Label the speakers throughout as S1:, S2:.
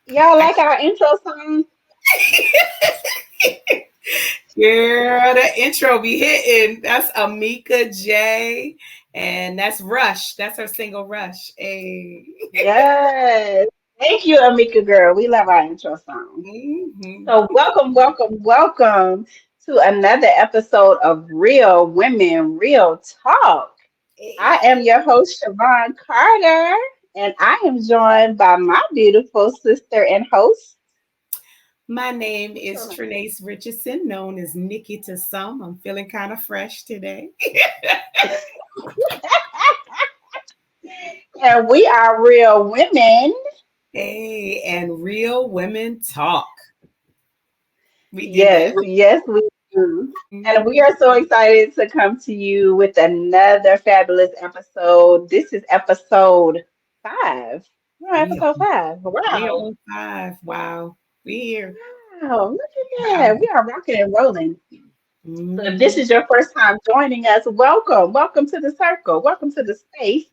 S1: Y'all like our intro song?
S2: Girl, the intro be hitting. That's Amika J. And that's Rush. That's her single Rush. Hey.
S1: Yes. Thank you, Amika girl. We love our intro song.
S2: Mhm.
S1: So welcome to another episode of Real Women, Real Talk. I
S2: Hey.
S1: am your host, Shavon Carter, and I am joined by my beautiful sister and host.
S2: My name is
S1: Trenace.
S2: Trenace Richardson, known as Nikki to some. I'm feeling kind of fresh today.
S1: And we are Real Women.
S2: Hey, and Real Women Talk. We did that.
S1: Yes, we do. And
S2: Mhm.
S1: we are so excited to come to you with another fabulous episode. This is episode 5. No,
S2: We
S1: episode
S2: on,
S1: 5.
S2: we
S1: Wow.
S2: on 5. Wow. We here.
S1: Wow, look at
S2: Wow.
S1: that. We are rocking and rolling. So if this
S2: Mhm.
S1: is your first time joining us, welcome. Welcome to the circle. Welcome to the space.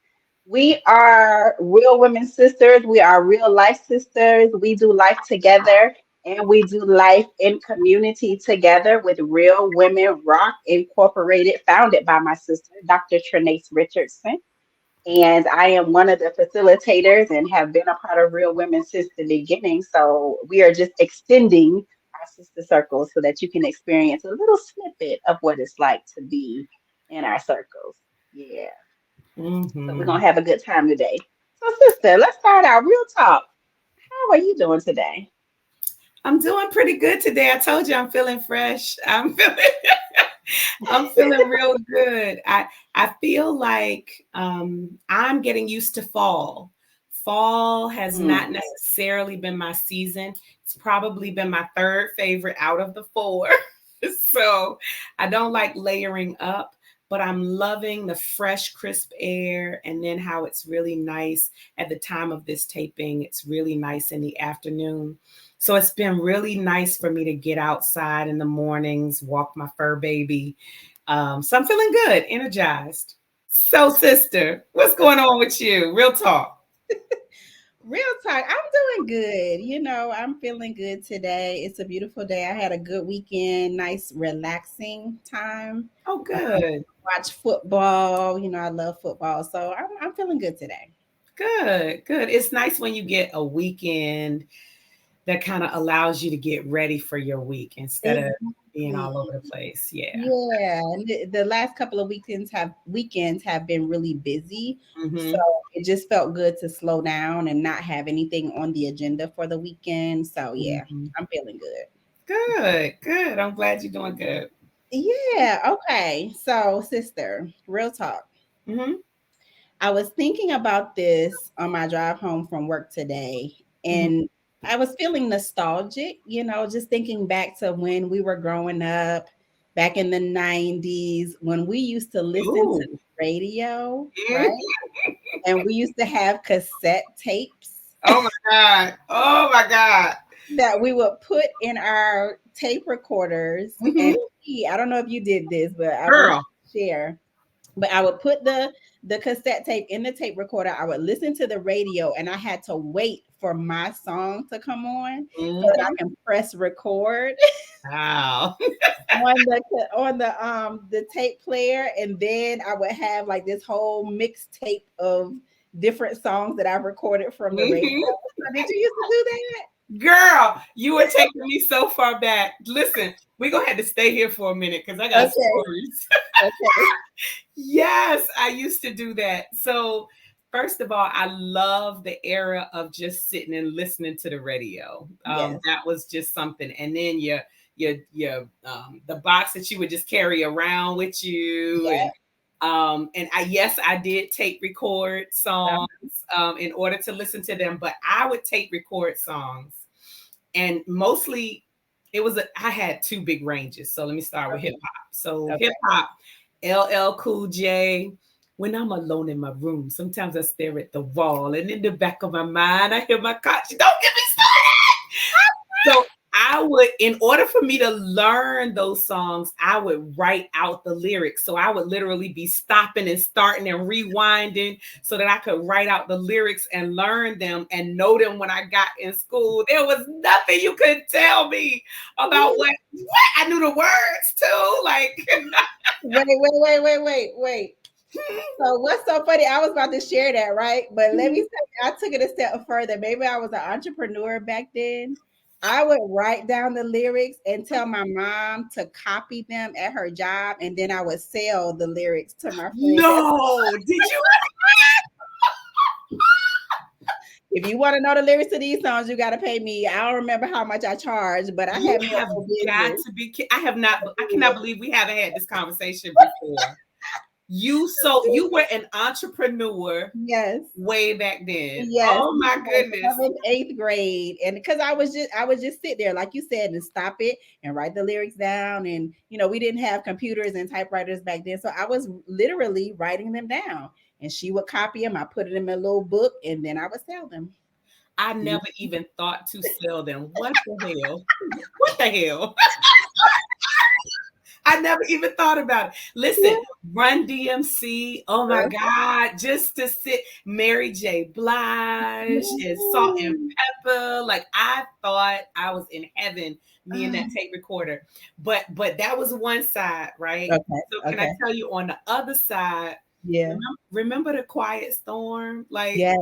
S1: We are real women sisters. We are real life sisters. We do life together and we do life in community together with Real Women Rock Incorporated, founded by my sister, Dr. Trenace Richardson. And I am one of the facilitators and have been a part of Real Women since the beginning. So we are just extending our sister circles so that you can experience a little snippet of what it's like to be in our circles. Yeah. So we're
S2: Mhm.
S1: gonna have a good time today. So, sister, let's start our real talk. How are you doing today?
S2: I'm doing pretty good today. I told you I'm feeling fresh. I'm feeling real good. I feel like I'm getting used to fall. Fall has not
S1: Mm.
S2: necessarily been my season. It's probably been my third favorite out of the four. So I don't like layering up, but I'm loving the fresh, crisp air and then how it's really nice at the time of this taping. It's really nice in the afternoon. So it's been really nice for me to get outside in the mornings, walk my fur baby. So I'm feeling good, energized. So, sister, what's going on with you? Real talk.
S3: Real talk. I'm doing good. I'm feeling good today. It's a beautiful day. I had a good weekend, nice relaxing time.
S2: Oh,
S3: Um,
S2: good.
S3: watch football. I love football. So I'm feeling good today.
S2: Good, good. It's nice when you get a weekend that kind of allows you to get ready for your week instead of being
S3: Exactly.
S2: all over the place. Yeah.
S3: Yeah. And the last couple of weekends have been really busy. So
S2: Hmm.
S3: it just felt good to slow down and not have anything on the agenda for the weekend. So yeah,
S2: Hmm.
S3: I'm feeling good.
S2: Good, good. I'm glad you're doing good.
S3: Yeah. Okay. So, sister, real talk.
S2: Hmm.
S3: I was thinking about this on my drive home from work today,
S2: Hmm.
S3: and I was feeling nostalgic, just thinking back to when we were growing up back in the 90s when we used to listen to
S2: Ooh.
S3: the radio, right?
S2: Mhm.
S3: And we used to have cassette tapes
S2: Oh my God. Oh my God.
S3: that we would put in our tape recorders.
S2: Hmm.
S3: And I don't know if you did this, but I will
S2: Girl.
S3: share. But I would put the cassette tape in the tape recorder. I would listen to the radio, and I had to wait for my song to come on so that I
S2: Hmm.
S3: can press record
S2: Wow.
S3: on the tape player, and then I would have like this whole mixtape of different songs that I recorded from the radio.
S2: Hmm.
S3: So did you used to do that?
S2: Girl, you were taking me so far back. Listen, we're going to have to stay here for a minute because I got
S3: Okay.
S2: stories.
S3: Okay.
S2: Yes, I used to do that. So, first of all, I love the era of just sitting and listening to the radio.
S3: Yes.
S2: That was just something. And then your the box that you would just carry around with you,
S3: Yeah.
S2: and I did tape record songs in order to listen to them, but I would tape record songs, and mostly I had two big ranges. So let me start with hip
S3: Okay.
S2: hop. So hip
S3: Okay.
S2: hop, LL Cool J. When I'm alone in my room, sometimes I stare at the wall, and in the back of my mind, I hear my conscience. Don't get me started. So I would, in order for me to learn those songs, I would write out the lyrics. So I would literally be stopping and starting and rewinding so that I could write out the lyrics and learn them and know them when I got in school. There was nothing you could tell me about what I knew the words too. Like,
S3: wait. So what's so funny? I was about to share that, right? But let me say, I took it a step further. Maybe I was an entrepreneur back then. I would write down the lyrics and tell my mom to copy them at her job, and then I would sell the lyrics to my friends.
S2: No, did you?
S3: If you want to know the lyrics to these songs, you got to pay me. I don't remember how much I charged, but I have
S2: got to be. I have not. I cannot believe we haven't had this conversation before. You were an entrepreneur,
S3: yes,
S2: way back then.
S3: Yes.
S2: Oh my goodness.
S3: 7th, 8th grade, and because I would just sit there, like you said, and stop it and write the lyrics down. And we didn't have computers and typewriters back then, so I was literally writing them down. And she would copy them. I put it in a little book, and then I would sell them.
S2: I never even thought to sell them. What the hell? What the hell? I never even thought about it. Listen, Run DMC, oh my God, just to sit, Mary J. Blige and Salt and Pepper. Like, I thought I was in heaven, me and that tape recorder. But that was one side, right?
S3: Okay.
S2: So can I tell you on the other side?
S3: Yeah.
S2: Remember the Quiet Storm? Like,
S3: yes.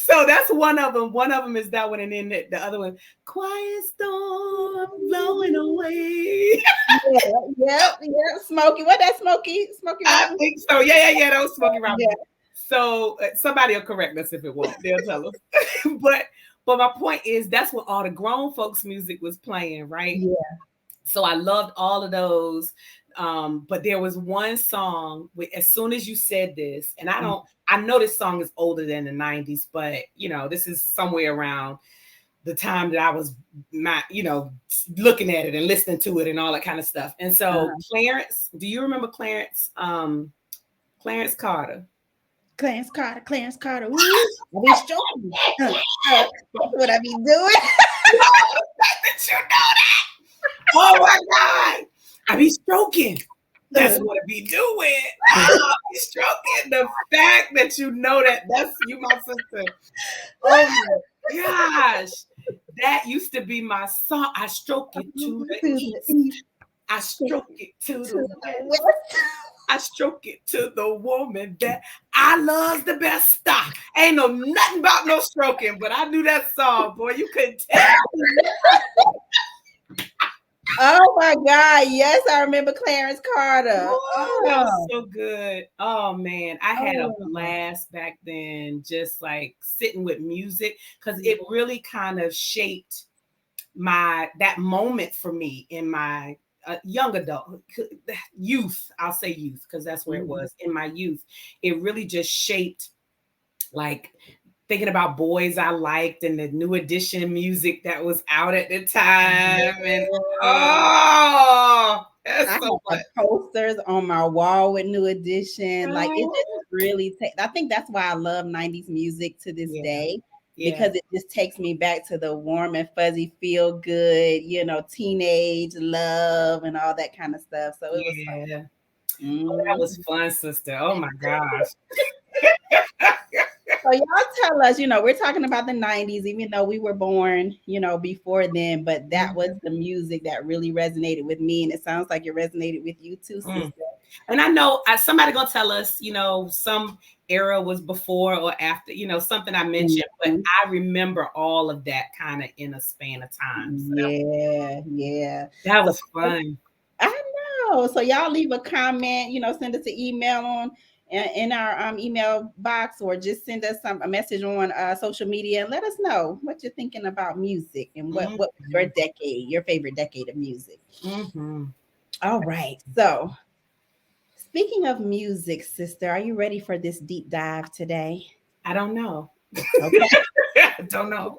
S2: So that's one of them. One of them is that one, and then the other one, Quiet Storm blowing away.
S3: Yeah. Smokey. What that Smokey?
S2: I think so. Yeah. That was Smokey Robinson. Yeah. So somebody will correct us if it won't. They'll tell us. But my point is, that's when all the grown folks music was playing, right?
S3: Yeah.
S2: So I loved all of those. But there was one song as soon as you said this, and I know this song is older than the 90s, but this is somewhere around the time that I was looking at it and listening to it and all that kind of stuff. And so Clarence, do you remember Clarence? Clarence Carter.
S3: Clarence Carter. Ooh, I be stroking. That's what I be doing.
S2: Did you know that? Oh my God. I be stroking. That's what I be doing. I be stroking. The fact that you know that's you, my sister. Oh my gosh. That used to be my song. I stroke it to the east. I stroke it to the west. I stroke it to the woman that I love the best. Stop. Ain't know nothing about no stroking, but I knew that song, boy. You couldn't tell.
S3: Oh my God. Yes, I remember Clarence Carter.
S2: Oh, that was so good. Oh man, I had a blast back then, just like sitting with music, because it really kind of shaped that moment for me in my young adult youth. I'll say youth because that's where it was in my youth. It really just shaped, like, thinking about boys I liked and the New Edition music that was out at the time. And that's so much.
S3: Posters on my wall with New Edition. Like, it just really I think that's why I love 90s music to this day. Because it just takes me back to the warm and fuzzy, feel good, teenage love and all that kind of stuff. So it was fun.
S2: That was fun, sister. Oh my gosh.
S3: So y'all tell us, we're talking about the 90s, even though we were born, before then, but that was the music that really resonated with me. And it sounds like it resonated with you too, sister.
S2: And I know somebody gonna tell us, some era was before or after, something I mentioned, but I remember all of that kind of in a span of time. So
S3: yeah.
S2: That was fun.
S3: I know. So y'all leave a comment, send us an email in our email box, or just send us a message on social media and let us know what you're thinking about music and what your favorite decade of music. All right. So speaking of music, sister, are you ready for this deep dive today?
S2: I don't know.
S3: Okay.
S2: I don't know.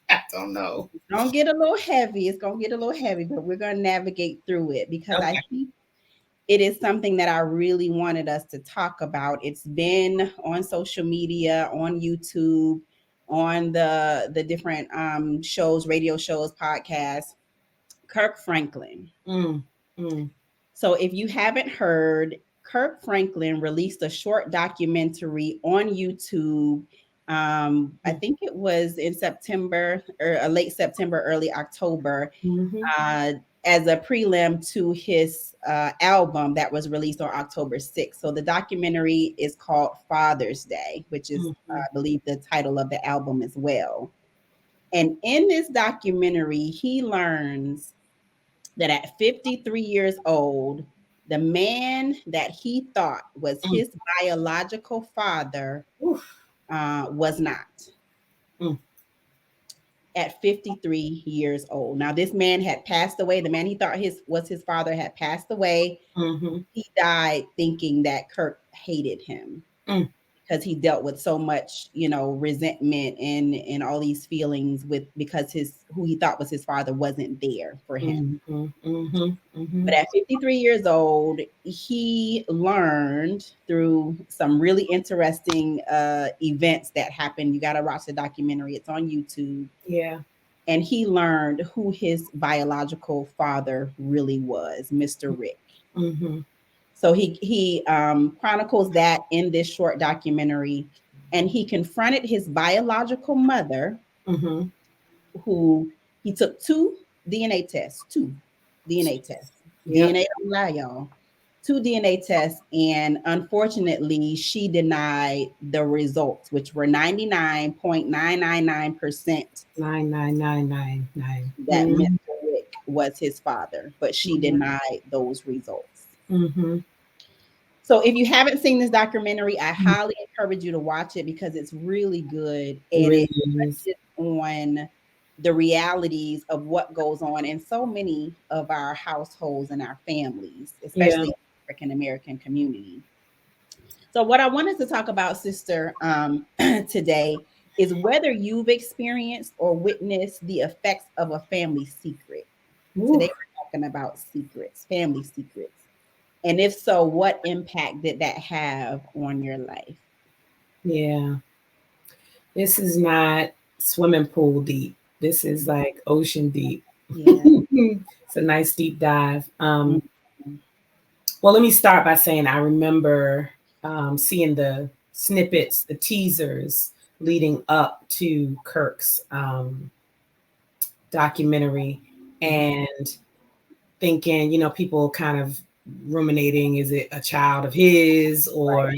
S2: I don't know.
S3: It's gonna get a little heavy. But we're gonna navigate through it because I think it is something that I really wanted us to talk about. It's been on social media, on YouTube, on the different shows, radio shows, podcasts. Kirk Franklin.
S2: Mm, mm,
S3: So if you haven't heard, Kirk Franklin released a short documentary on YouTube. I think it was in September or late September, early October,
S2: mhm,
S3: uh, as a prelim to his album that was released on October 6th. So the documentary is called Father's Day, which is,
S2: mhm,
S3: I believe, the title of the album as well. And in this documentary, he learns that at 53 years old, the man that he thought was
S2: mm.
S3: his biological father
S2: Oof,
S3: was not
S2: mm,
S3: at 53 years old. Now, this man had passed away. The man he thought was his father had passed away.
S2: mhm,
S3: He died thinking that Kirk hated him
S2: mm,
S3: because he dealt with so much, resentment and all these feelings because his who he thought was his father wasn't there for him.
S2: mhm, mhm,
S3: But
S2: mhm.
S3: at 53 years old, he learned through some really interesting events that happened. You got to watch the documentary, it's on YouTube.
S2: Yeah.
S3: And he learned who his biological father really was, Mr. Rick.
S2: Mhm,
S3: So he chronicles that in this short documentary. And he confronted his biological mother,
S2: mhm.
S3: who he took two DNA tests.
S2: Yep.
S3: DNA don't lie, y'all. Two DNA tests, and unfortunately, she denied the results, which were 99.999%
S2: 99999.
S3: that Mr. Rick was his father, but she denied those results.
S2: Mhm.
S3: So if you haven't seen this documentary, I highly encourage you to watch it because it's really good
S2: It
S3: and
S2: really
S3: it
S2: is.
S3: touches on the realities of what goes on in so many of our households and our families,
S2: Yeah.
S3: especially in the African American community. So what I wanted to talk about, sister, today is whether you've experienced or witnessed the effects of a family secret.
S2: Ooh,
S3: Today we're talking about secrets, family secrets. And if so, what impact did that have on your life?
S2: yeah. This is not swimming pool deep. This is like ocean deep.
S3: Yeah.
S2: It's a nice deep dive.
S3: Mhm.
S2: Well, let me start by saying I remember seeing the snippets, the teasers leading up to Kirk's documentary and thinking, people kind of ruminating, is it a child of his, or
S3: Right.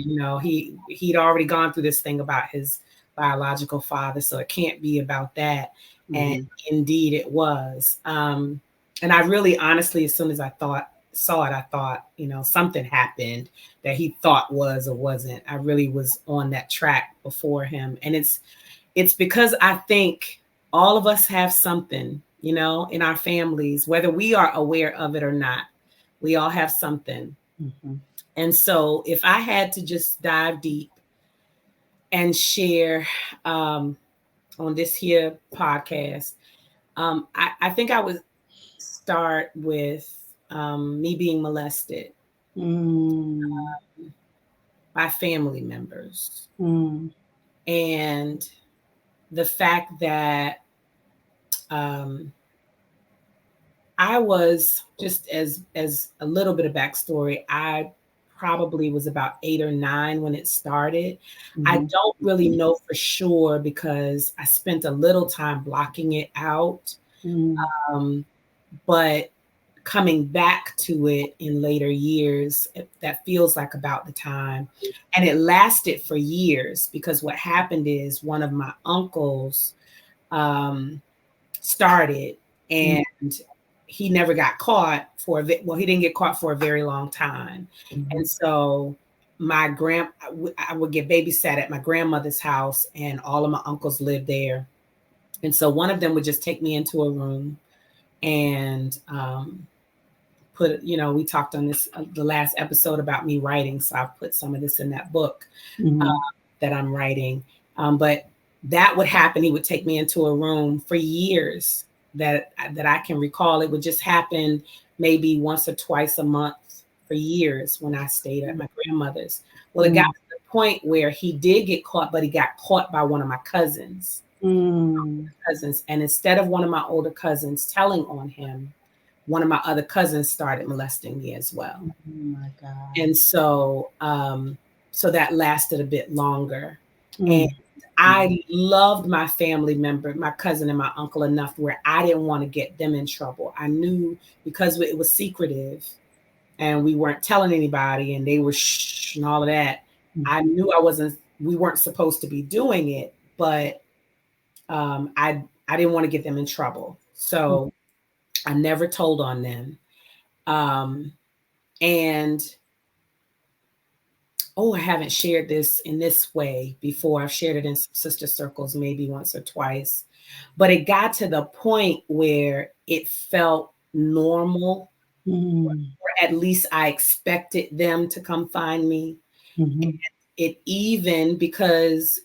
S2: he'd already gone through this thing about his biological father, so it can't be about that. And
S3: Mhm.
S2: indeed it was. And I really honestly, as soon as I saw it, I thought, something happened that he thought was or wasn't. I really was on that track before him. And it's because I think all of us have something, in our families, whether we are aware of it or not. We all have something.
S3: Mhm.
S2: And so if I had to just dive deep and share on this here podcast, I think I would start with me being molested
S3: Mm.
S2: by family members.
S3: Mm.
S2: And the fact that um, I was, just as a little bit of backstory, I probably was about 8 or 9 when it started. I
S3: Mhm.
S2: don't really know for sure because I spent a little time blocking it out.
S3: Mm.
S2: Um, but coming back to it in later years, that feels like about the time. And it lasted for years because what happened is one of my uncles um, started,
S3: Mm.
S2: and he never got caught he didn't get caught for a very long time.
S3: Mhm.
S2: And so I would get babysat at my grandmother's house, and all of my uncles lived there. And so one of them would just take me into a room and we talked on this the last episode about me writing, so I've put some of this in that book uh,
S3: Mhm.
S2: that I'm writing. But that would happen. He would take me into a room for years that I can recall. It would just happen maybe once or twice a month. for years when I stayed at my grandmother's. Well, it got to the point where he did get caught, but he got caught by one of my cousins. And instead of one of my older cousins telling on him, one of my other cousins started molesting me as well.
S3: Oh my God.
S2: And so so that lasted a bit longer. And I loved my family member, my cousin and my uncle, enough where I didn't want to get them in trouble. I knew, because it was secretive and we weren't telling anybody and they were shh and all of that, I knew we weren't supposed to be doing it, but I didn't want to get them in trouble. So I never told on them. And I haven't shared this in this way before. I've shared it in sister circles maybe once or twice, but it got to the point where it felt normal, or at least I expected them to come find me. And it even, because,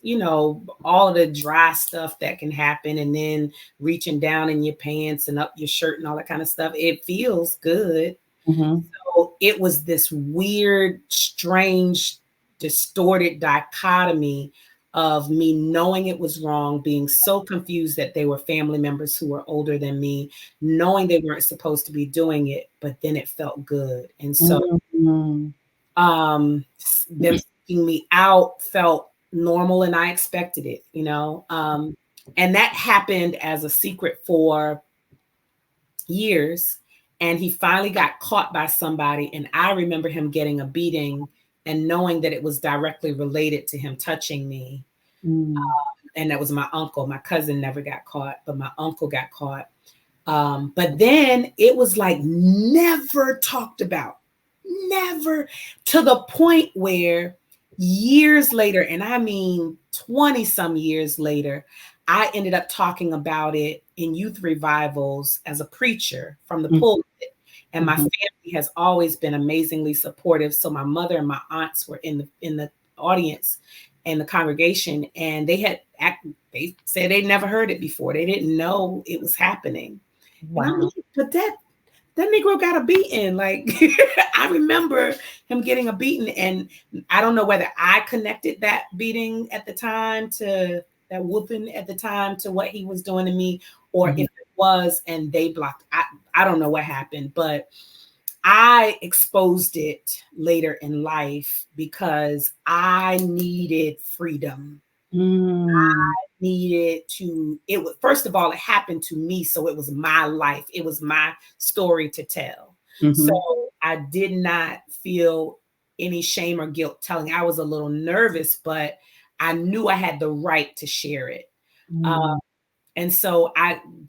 S2: all of the dry stuff that can happen, and then reaching down in your pants and up your shirt and all that kind of stuff, it feels good. So it was this weird, strange, distorted dichotomy of me knowing it was wrong, being so confused that they were family members who were older than me, knowing they weren't supposed to be doing it, but then it felt good. And so them seeking me out felt normal, and I expected it, and that happened as a secret for years. And he finally got caught by somebody, and I remember him getting a beating and knowing that it was directly related to him touching me. And that was my uncle. My cousin never got caught, but my uncle got caught. But then it was like never talked about, never, to the point where years later, and I mean 20 some years later, I ended up talking about it in youth revivals as a preacher from the pulpit. And my family has always been amazingly supportive. So my mother and my aunts were in the audience and the congregation, and they said they never heard it before. They didn't know it was happening. Wow. Like, but that Negro got a beating. Like, I remember him getting a beating, and I don't know whether I connected that beating at the time to that whooping at the time to what he was doing to me, or if it was, and they blocked. I don't know what happened, but I exposed it later in life because I needed freedom. I needed to, first of all, it happened to me. So it was my life. It was my story to tell. So I did not feel any shame or guilt telling. I was a little nervous, but I knew I had the right to share it. And so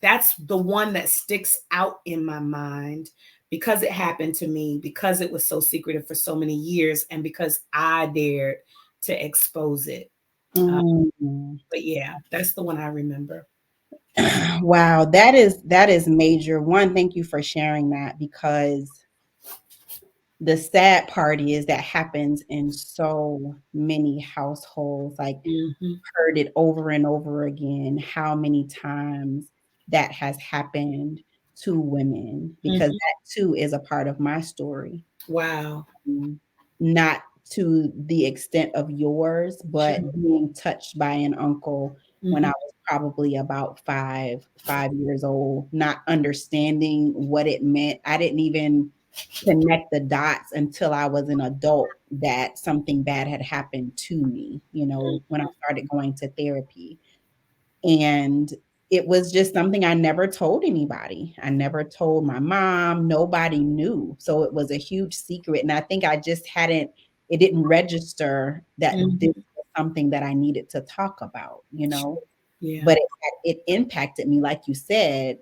S2: that's the one that sticks out in my mind because it happened to me, because it was so secretive for so many years, and because I dared to expose it. But yeah, that's the one I remember.
S3: Wow, that is major. One, thank you for sharing that, because the sad part is that happens in so many households. Like, heard it over and over again, how many times that has happened to women, because that too is a part of my story.
S2: Wow.
S3: Not to the extent of yours, but being touched by an uncle when I was probably about five years old, not understanding what it meant. I didn't even connect the dots until I was an adult that something bad had happened to me, when I started going to therapy. And it was just something I never told anybody. I never told my mom. Nobody knew. So it was a huge secret. And I think it didn't register that this was something that I needed to talk about,
S2: Yeah.
S3: But it impacted me, like you said,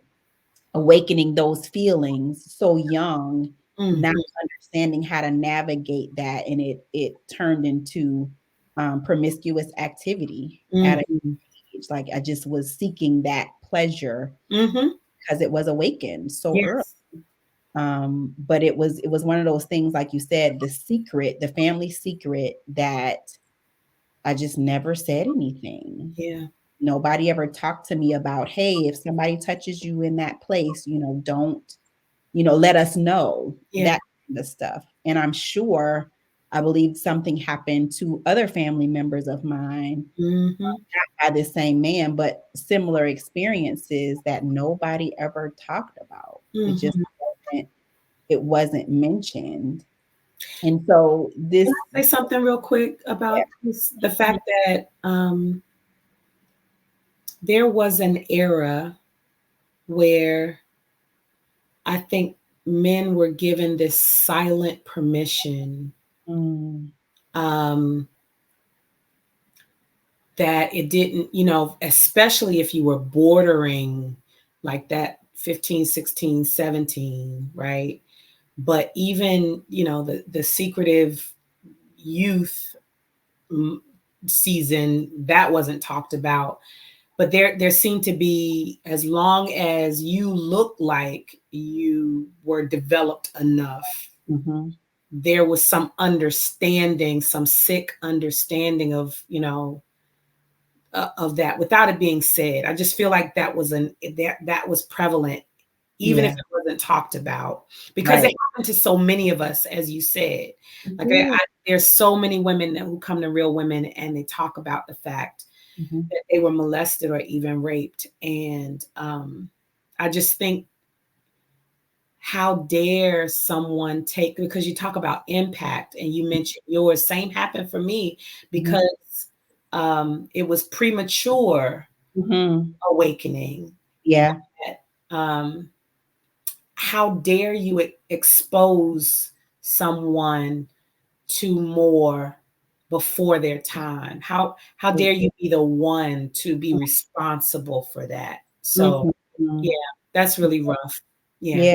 S3: awakening those feelings so young, not understanding how to navigate that. And it turned into promiscuous activity at a age. Like, I just was seeking that pleasure because it was awakened so early. But it was one of those things, like you said, the family secret, that I just never said anything.
S2: Yeah.
S3: Nobody ever talked to me about, hey, if somebody touches you in that place, don't, let us know, that kind of stuff. And I'm sure, I believe something happened to other family members of mine,
S2: Mm-hmm.
S3: not by the same man, but similar experiences that nobody ever talked about. It just
S2: Mm-hmm.
S3: wasn't mentioned. And so this,
S2: Can I say something real quick about this? The fact that there was an era where I think men were given this silent permission
S3: mm,
S2: um, that it didn't, especially if you were bordering like that 15, 16, 17, right? But even, the secretive youth season, that wasn't talked about. But there seemed to be, as long as you looked like you were developed enough,
S3: mhm,
S2: there was some understanding, some sick understanding of, of that without it being said. I just feel like that was prevalent, even if
S3: yeah,
S2: it wasn't talked about, because it
S3: right.
S2: happened to so many of us, as you said. Like
S3: Mhm,
S2: there's so many women who come to Real Women and they talk about the fact
S3: mhm,
S2: that they were molested or even raped. And I just think, how dare someone take, because you talk about impact and you mentioned yours, same happened for me,
S3: mhm,
S2: because it was premature
S3: mhm.
S2: awakening.
S3: Yeah.
S2: Um, how dare you expose someone to more before their time? How dare you be the one to be responsible for that? So
S3: Mhm, mhm.
S2: yeah, that's really rough. Yeah.
S3: Yeah.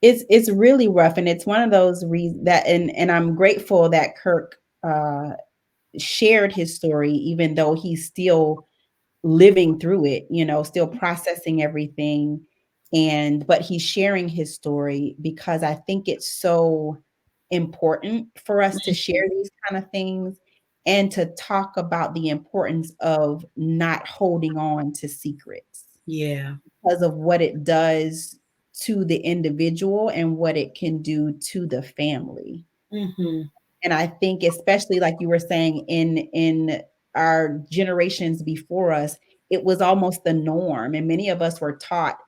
S3: It's really rough, and it's one of those reasons that, and I'm grateful that Kirk shared his story, even though he's still living through it, still processing everything. But he's sharing his story because I think it's so important for us to share these kind of things and to talk about the importance of not holding on to secrets
S2: Yeah.
S3: because of what it does to the individual and what it can do to the family.
S2: Mm-hmm.
S3: And I think, especially like you were saying, in our generations before us, it was almost the norm. And many of us were taught,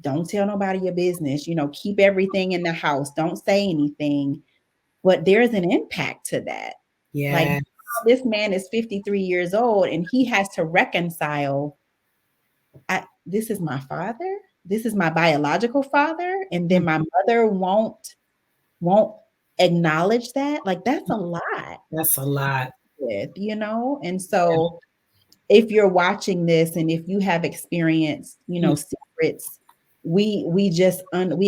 S3: don't tell nobody your business, keep everything in the house, don't say anything. But there's an impact to that. Like,
S2: Yeah.
S3: this man is 53 years old and he has to reconcile, this is my father, this is my biological father, and then my mother won't acknowledge that. Like, that's a lot
S2: That's a lot.
S3: with, and so if you're watching this and if you have experienced, secrets, we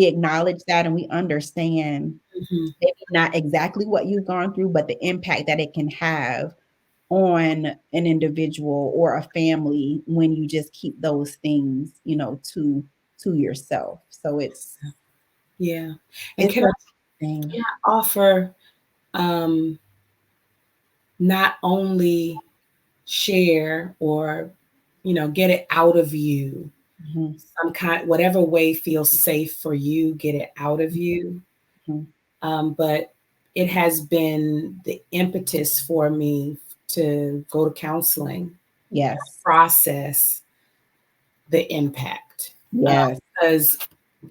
S3: acknowledge that and we understand,
S2: Mm-hmm.
S3: maybe not exactly what you've gone through, but the impact that it can have on an individual or a family when you just keep those things, to yourself. So
S2: Yeah. And
S3: it's
S2: can
S3: a
S2: I,
S3: thing.
S2: can I offer, um, not only share or, get it out of you,
S3: Mhm,
S2: some kind, whatever way feels safe for you, get it out of you.
S3: mhm.
S2: But it has been the impetus for me to go to counseling,
S3: Yes.
S2: process the impact,
S3: Yes.
S2: because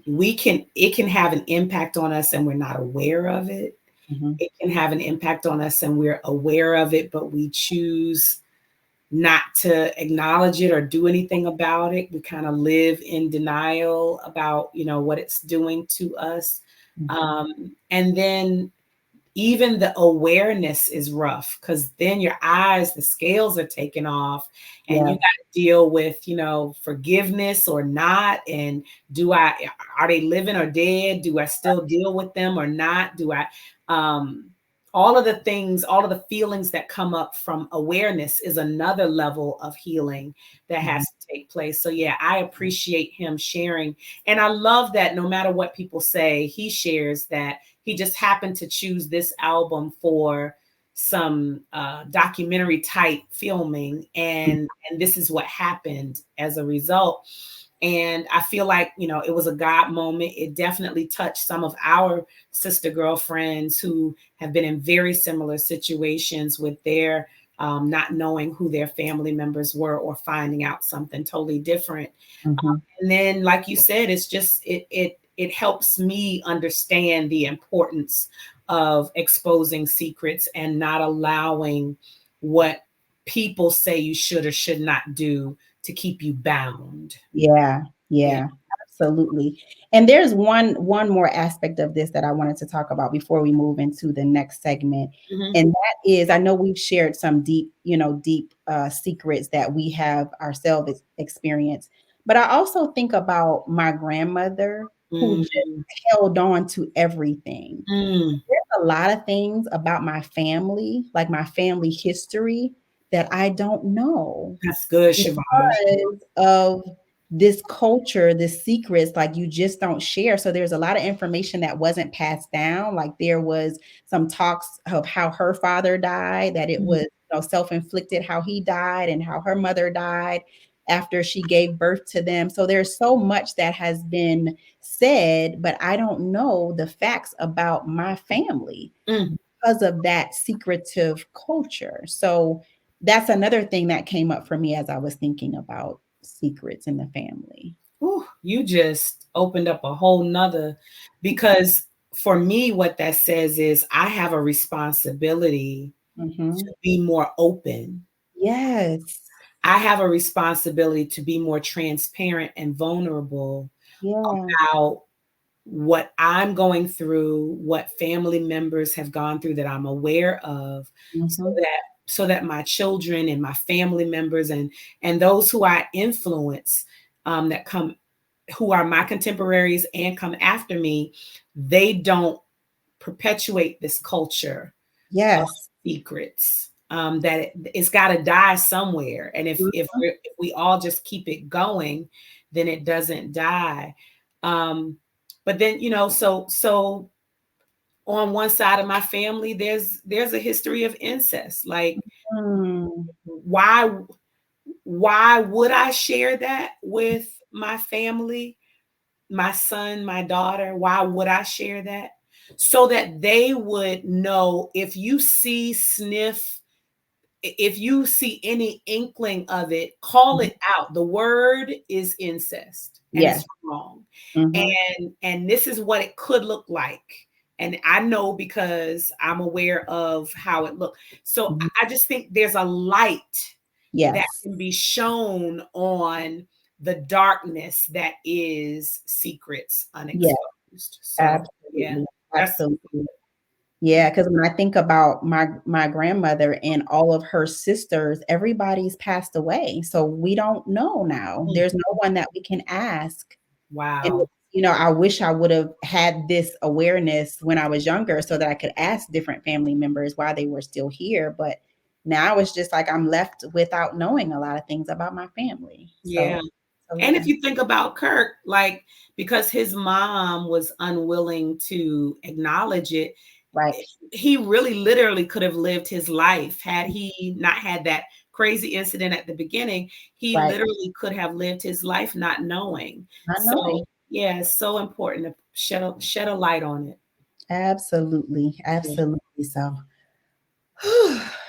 S2: it can have an impact on us and we're not aware of it.
S3: Mhm.
S2: It can have an impact on us and we're aware of it, but we choose not to acknowledge it or do anything about it. We kind of live in denial about, what it's doing to us.
S3: Mhm.
S2: And then even the awareness is rough, because then your eyes, the scales are taken off and you
S3: Yeah.
S2: got to deal with, forgiveness or not. And are they living or dead? Do I still deal with them or not? Um, all of the things, all of the feelings that come up from awareness is another level of healing that has
S3: Mhm.
S2: to take place. So yeah, I appreciate him sharing. And I love that no matter what people say, he shares that he just happened to choose this album for some documentary type filming, and this is what happened as a result. And I feel like, it was a God moment. It definitely touched some of our sister girlfriends who have been in very similar situations with their not knowing who their family members were or finding out something totally different.
S3: Mm-hmm.
S2: And then, like you said, it's just it helps me understand the importance of exposing secrets and not allowing what people say you should or should not do to keep you bound.
S3: Yeah,
S2: Yeah.
S3: yeah, absolutely. And there's one more aspect of this that I wanted to talk about before we move into the next segment.
S2: Mhm.
S3: And that is, I know we've shared some deep secrets that we have ourselves experienced, but I also think about my grandmother who just
S2: Mm,
S3: held on to everything.
S2: mm.
S3: There's a lot of things about my family, like my family history, that I don't know
S2: That's good, Shavon.
S3: because of this culture, this secrets, like you just don't share. So there's a lot of information that wasn't passed down. Like there was some talks of how her father died, that it
S2: Mm,
S3: was self-inflicted, how he died, and how her mother died after she gave birth to them. So there's so much that has been said, but I don't know the facts about my family
S2: mm.
S3: because of that secretive culture. So that's another thing that came up for me as I was thinking about secrets in the family.
S2: Whew, you just opened up a whole nother, because for me, what that says is I have a responsibility to
S3: Hmm.
S2: be more open.
S3: Yes.
S2: I have a responsibility to be more transparent and vulnerable
S3: Yeah.
S2: about what I'm going through, what family members have gone through that I'm aware of, so
S3: Hmm.
S2: that my children and my family members and those who I influence, that come, who are my contemporaries and come after me, they don't perpetuate this culture of
S3: Yes.
S2: secrets. That it's got to die somewhere, and
S3: Mhm.
S2: if we all just keep it going, then it doesn't die. Um, but then, so on one side of my family, there's a history of incest. Like,
S3: Mm.
S2: why why would I share that with my family, my son, my daughter? Why would I share that? So that they would know, if you see, sniff, if you see any inkling of it, call
S3: Mhm.
S2: it out. The word is incest and
S3: Yes.
S2: it's wrong.
S3: Hmm.
S2: And this is what it could look like. And I know because I'm aware of how it looked. So I just think there's a light that
S3: Yes.
S2: can be shown on the darkness that is secrets
S3: Yes.
S2: unexposed. So yeah,
S3: Absolutely.
S2: that's
S3: Absolutely. Yeah, because when I think about my grandmother and all of her sisters, everybody's passed away. So we don't know now. There's no one that we can ask. And
S2: wow.
S3: I wish I would have had this awareness when I was younger so that I could ask different family members why they were still here. But now it's just like I'm left without knowing a lot of things about my family.
S2: Yeah.
S3: So
S2: And
S3: yeah.
S2: if you think about Kirk, like, because his mom was unwilling to acknowledge it,
S3: Right.
S2: he really literally could have lived his life had he not had that crazy incident at the beginning. He
S3: Right.
S2: literally could have lived his life not knowing.
S3: Not
S2: So
S3: knowing.
S2: yeah, it's so important to shed a light on it.
S3: Absolutely.
S2: Yeah.
S3: Absolutely. So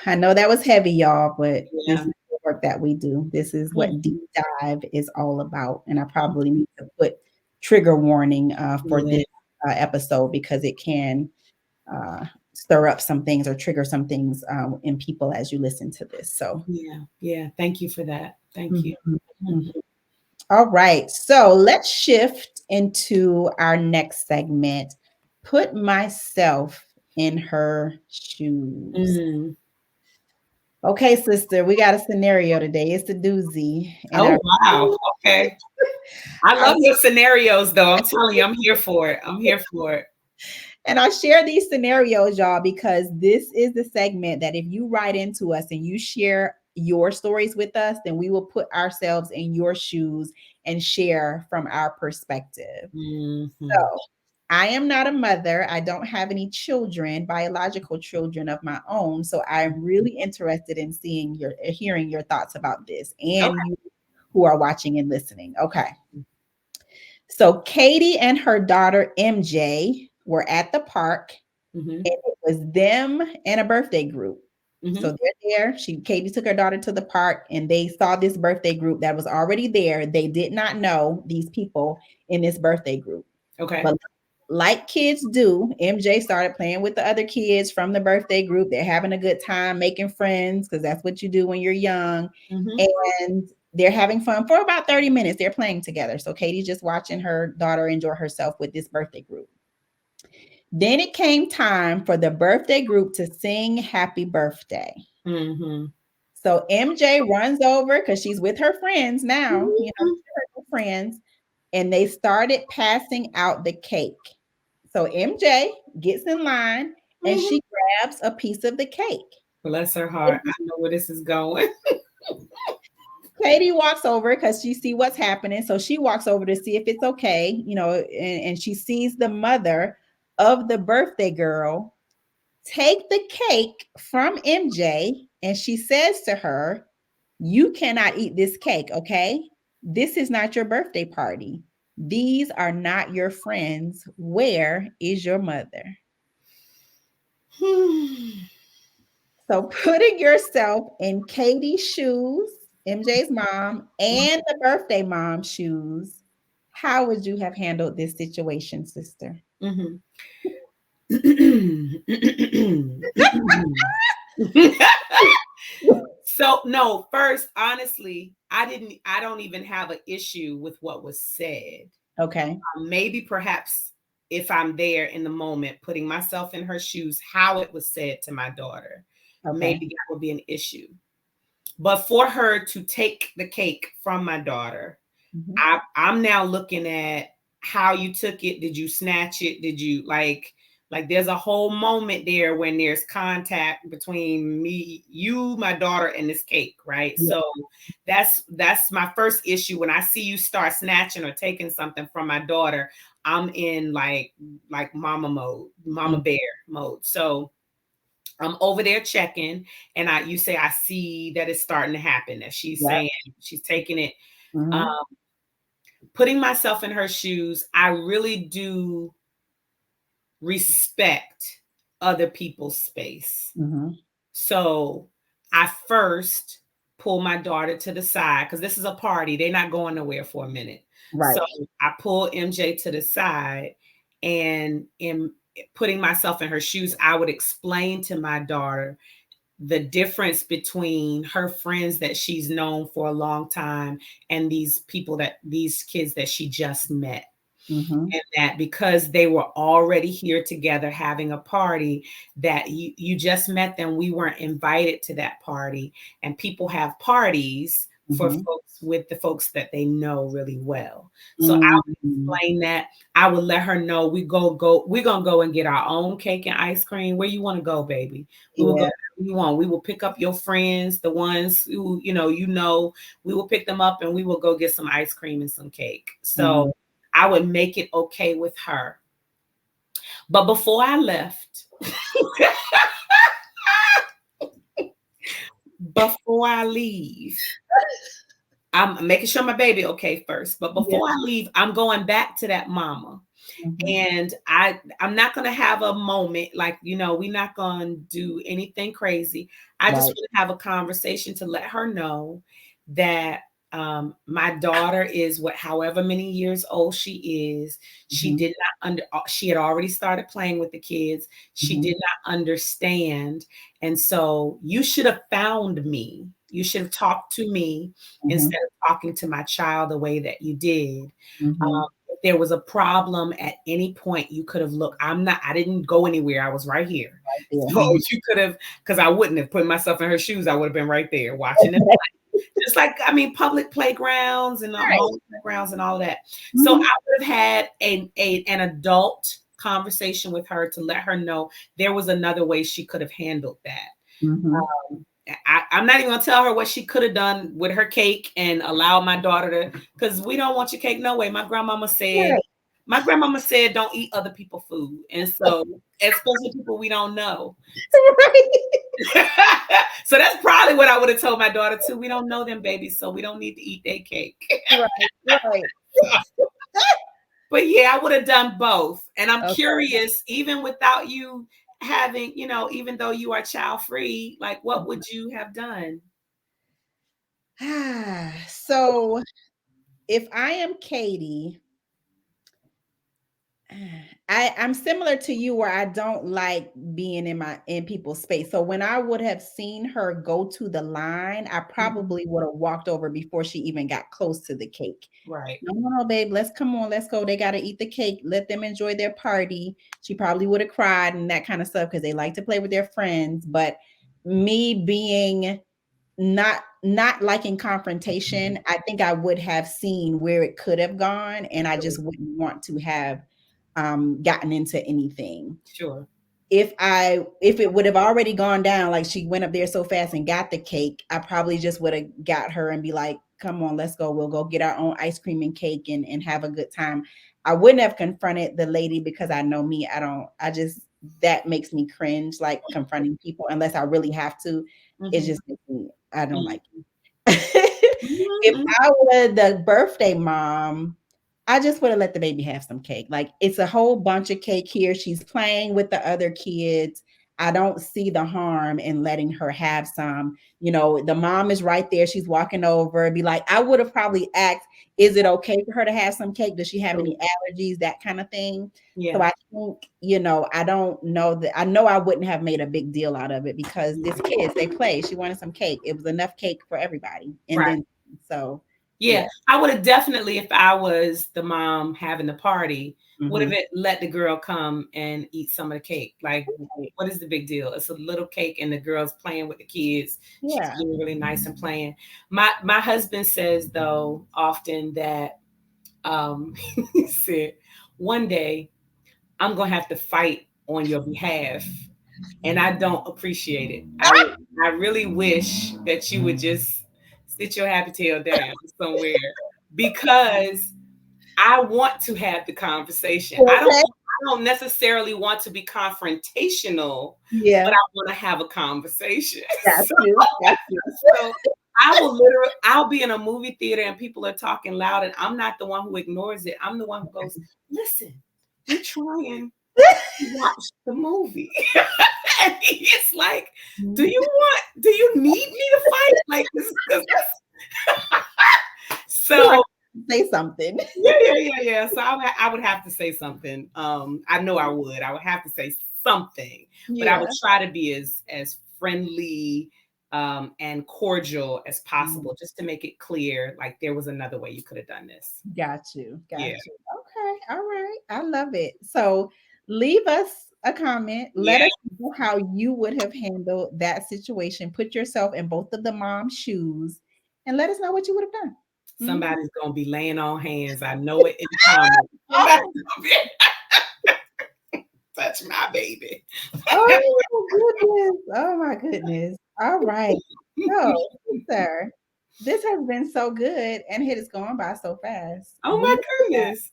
S3: I know that was heavy, y'all, but this
S2: Yeah.
S3: is the work that we do. This is what
S2: Mhm.
S3: deep dive is all about. And I probably need to put trigger warning for
S2: Yeah.
S3: this episode because it can uh, stir up some things or trigger some things in people as you listen to this. So,
S2: Yeah. Yeah. Thank you for that. Thank you.
S3: mhm, mhm.
S2: Mhm.
S3: All right. So let's shift into our next segment. Put myself in her shoes.
S2: Mm.
S3: Okay, sister, we got a scenario today. It's a doozy. And
S2: Oh wow. Okay. I
S3: I
S2: love your scenarios though. I'm telling you, I'm here for it. I'm here for it.
S3: and I share these scenarios, y'all, because this is the segment that if you write into us and you share your stories with us, then we will put ourselves in your shoes and share from our perspective.
S2: Mhm.
S3: So I am not a mother. I don't have any children, biological children of my own. So I'm really interested in hearing your thoughts about this.
S2: Okay.
S3: And you who are watching and listening. Okay. So Katie and her daughter MJ were at the park,
S2: Mm-hmm.
S3: and it was them and a birthday group.
S2: Mm-hmm.
S3: So they're there. Katie took her daughter to the park, and they saw this birthday group that was already there. They did not know these people in this birthday group.
S2: Okay.
S3: But like kids do, MJ started playing with the other kids from the birthday group. They're having a good time, making friends, because that's what you do when you're young.
S2: Mm-hmm.
S3: And they're having fun for about 30 minutes. They're playing together. So Katie's just watching her daughter enjoy herself with this birthday group. Then it came time for the birthday group to sing happy birthday.
S2: Mm-hmm.
S3: So MJ runs over because she's with her friends now, her friends, and they started passing out the cake. So MJ gets in line and
S2: Mm-hmm.
S3: she grabs a piece of the cake.
S2: Bless her heart. I know where this is going.
S3: Katie walks over because she see what's happening. So she walks over to see if it's okay, and she sees the mother of the birthday girl take the cake from MJ, and she says to her, "You cannot eat this cake, okay? This is not your birthday party. These are not your friends. Where is your mother?" So putting yourself in Katie's shoes, MJ's mom, and the birthday mom's shoes, how would you have handled this situation, sister?
S2: Mm-hmm. So no, first, honestly, I don't even have an issue with what was said.
S3: Okay.
S2: Maybe perhaps if I'm there in the moment, putting myself in her shoes, how it was said to my daughter,
S3: Okay.
S2: maybe that would be an issue. But for her to take the cake from my daughter, I'm now looking at how you took it. Did you snatch it? Did you like there's a whole moment there when there's contact between me, you, my daughter, and this cake, right? Yeah. So that's my first issue. When I see you start snatching or taking something from my daughter, I'm in like mama mode, mama bear mode. So I'm over there checking, and you say I see that it's starting to happen, that she's saying she's taking it. Putting myself in her shoes, I really do respect other people's space. So I first pull my daughter to the side because this is a party. They're not going nowhere for a minute. Right. So I pull MJ to the side, and in putting myself in her shoes, I would explain to my daughter the difference between her friends that she's known for a long time and these kids that she just met. And that because they were already here together having a party, that you just met them, we weren't invited to that party. And people have parties for folks with the folks that they know really well. So I would explain that. I would let her know we're gonna go and get our own cake and ice cream. Where you want to go, baby? We will go where you want. We will pick up your friends, the ones who we will pick them up, and we will go get some ice cream and some cake. So I would make it okay with her. But before I left, before I leave, I'm making sure my baby okay first. But before I leave, I'm going back to that mama. And I'm not going to have a moment like, we're not going to do anything crazy. I just want to have a conversation to let her know that my daughter is however many years old she is. She did not she had already started playing with the kids. She did not understand. And so you should have found me. You should have talked to me instead of talking to my child the way that you did. If there was a problem at any point, you could have looked. I didn't go anywhere. I was right here. So you could have, because I wouldn't have put myself in her shoes. I would have been right there watching it. Just like, public playgrounds and all playgrounds and all of that. So I would have had an adult conversation with her to let her know there was another way she could have handled that. I'm not even going to tell her what she could have done with her cake and allow my daughter to, because we don't want your cake no way. My grandmama said, My grandmama said, "Don't eat other people's food," and so especially people we don't know. So that's probably what I would have told my daughter too. We don't know them babies, so we don't need to eat their cake.
S3: Right.
S2: But yeah, I would have done both. And I'm
S3: Okay.
S2: curious, even without you having, even though you are child free, like what would you have done?
S3: So if I am Katie, I'm similar to you where I don't like being in people's space. So when I would have seen her go to the line, I probably would have walked over before she even got close to the cake.
S2: Right.
S3: No, babe, let's go. They got to eat the cake. Let them enjoy their party. She probably would have cried and that kind of stuff because they like to play with their friends. But me being not liking confrontation, I think I would have seen where it could have gone, and I just wouldn't want to have gotten into anything.
S2: Sure.
S3: If it would have already gone down, like she went up there so fast and got the cake, I probably just would have got her and be like, come on, let's go. We'll go get our own ice cream and cake and have a good time. I wouldn't have confronted the lady because I know me. That makes me cringe, like confronting people unless I really have to. It just makes me, I don't like it. If I were the birthday mom, I just would have let the baby have some cake. Like it's a whole bunch of cake here. She's playing with the other kids. I don't see the harm in letting her have some. The mom is right there. She's walking over. Be like, I would have probably asked, is it okay for her to have some cake? Does she have any allergies? That kind of thing.
S2: Yeah.
S3: So I think, I don't know that. I know I wouldn't have made a big deal out of it because these kids, they play. She wanted some cake. It was enough cake for everybody. And then, so.
S2: Yeah, I would have definitely, if I was the mom having the party, would have let the girl come and eat some of the cake. Like, what is the big deal? It's a little cake and the girl's playing with the kids.
S3: Yeah.
S2: She's really nice and playing. My husband says, though, often that he said, one day I'm going to have to fight on your behalf. And I don't appreciate it. I really wish that you would just sit your happy tail down somewhere because I want to have the conversation.
S3: Okay.
S2: I don't necessarily want to be confrontational, but I want to have a conversation.
S3: That's
S2: So I'll be in a movie theater and people are talking loud and I'm not the one who ignores it. I'm the one who goes, listen, you're trying to watch the movie. And it's like, do you need me to fight? Like this? So
S3: say something.
S2: Yeah. So I would have to say something. I know I would have to say something, but I would try to be as friendly and cordial as possible, just to make it clear, like there was another way you could have done this.
S3: Got you. Okay. All right. I love it. So leave us a comment. Let us know how you would have handled that situation. Put yourself in both of the mom's shoes and let us know what you would have done.
S2: Somebody's gonna be laying on hands. I know it in the comments. Touch my baby.
S3: Oh my goodness. All right. So, sir, this has been so good and it is going by so fast.
S2: Oh my goodness.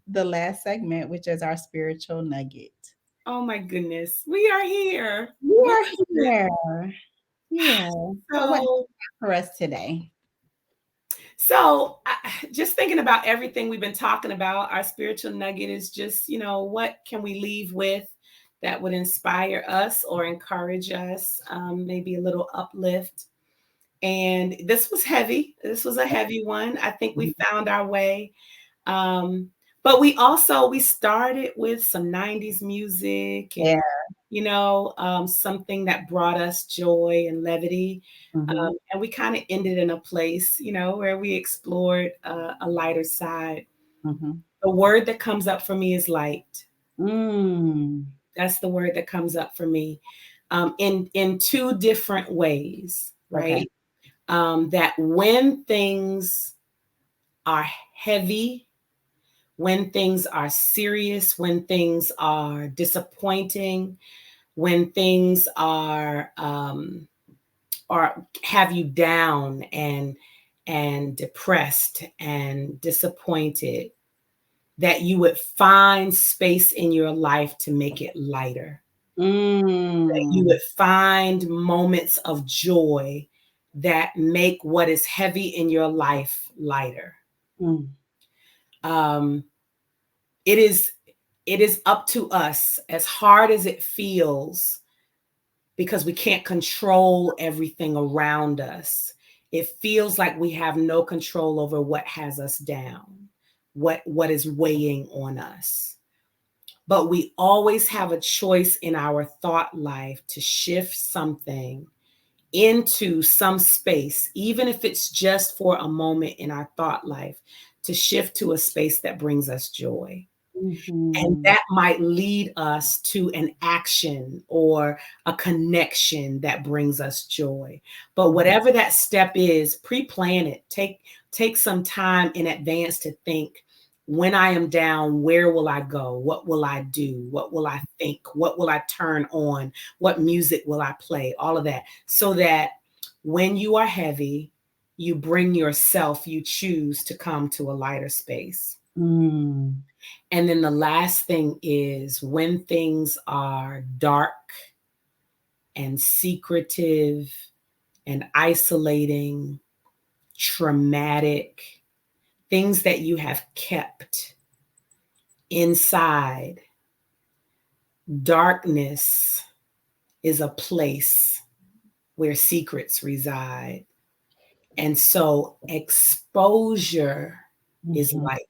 S3: The last segment, which is our spiritual nugget.
S2: Oh my goodness. We are here.
S3: We are here. Yeah. So what for us today?
S2: So just thinking about everything we've been talking about, our spiritual nugget is just, what can we leave with that would inspire us or encourage us, maybe a little uplift. And this was heavy. This was a heavy one. I think we found our way. But we started with some 90s music and, something that brought us joy and levity. And we kind of ended in a place, where we explored a lighter side. The word that comes up for me is light. That's the word that comes up for me in two different ways, right? That when things are heavy, when things are serious, when things are disappointing, when things are have you down and depressed and disappointed, that you would find space in your life to make it lighter. That you would find moments of joy that make what is heavy in your life lighter. It is up to us, as hard as it feels, because we can't control everything around us. It feels like we have no control over what has us down, what is weighing on us. But we always have a choice in our thought life to shift something into some space, even if it's just for a moment in our thought life, to shift to a space that brings us joy. And that might lead us to an action or a connection that brings us joy. But whatever that step is, pre-plan it. Take some time in advance to think, when I am down, where will I go? What will I do? What will I think? What will I turn on? What music will I play? All of that. So that when you are heavy, you bring yourself, you choose to come to a lighter space. And then the last thing is, when things are dark and secretive and isolating, traumatic, things that you have kept inside, darkness is a place where secrets reside. And so exposure is light.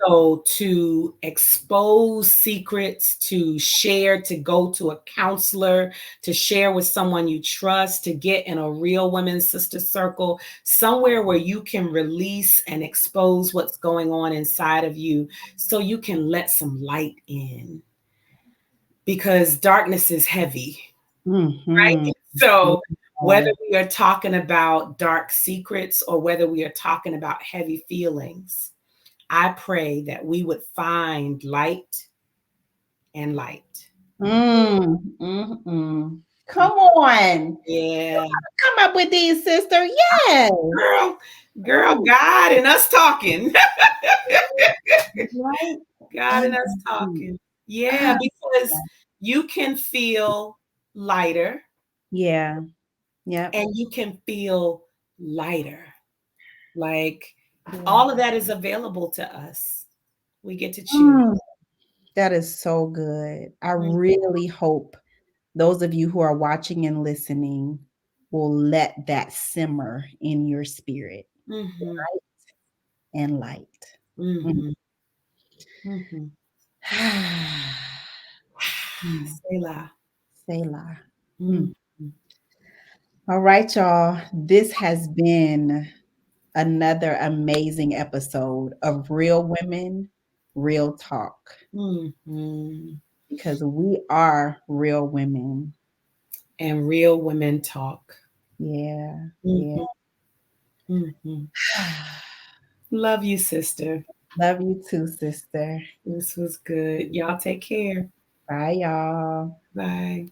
S2: So to expose secrets, to share, to go to a counselor, to share with someone you trust, to get in a real women's sister circle, somewhere where you can release and expose what's going on inside of you, so you can let some light in. Because darkness is heavy, right? So whether we are talking about dark secrets or whether we are talking about heavy feelings, I pray that we would find light and light.
S3: Come on.
S2: Yeah.
S3: Come up with these, sister. Yes.
S2: Girl, God and us talking.
S3: Right?
S2: God and us talking. Yeah, because you can feel lighter.
S3: Yeah. Yeah.
S2: And you can feel lighter. Like, all of that is available to us. We get to choose.
S3: That is so good. I really hope those of you who are watching and listening will let that simmer in your spirit. Light and light.
S2: Selah.
S3: Selah. All right, y'all. This has been another amazing episode of Real Women, Real Talk. Because we are real women.
S2: And real women talk.
S3: Yeah. Yeah.
S2: Love you, sister.
S3: Love you too, sister.
S2: This was good. Y'all take care.
S3: Bye, y'all.
S2: Bye.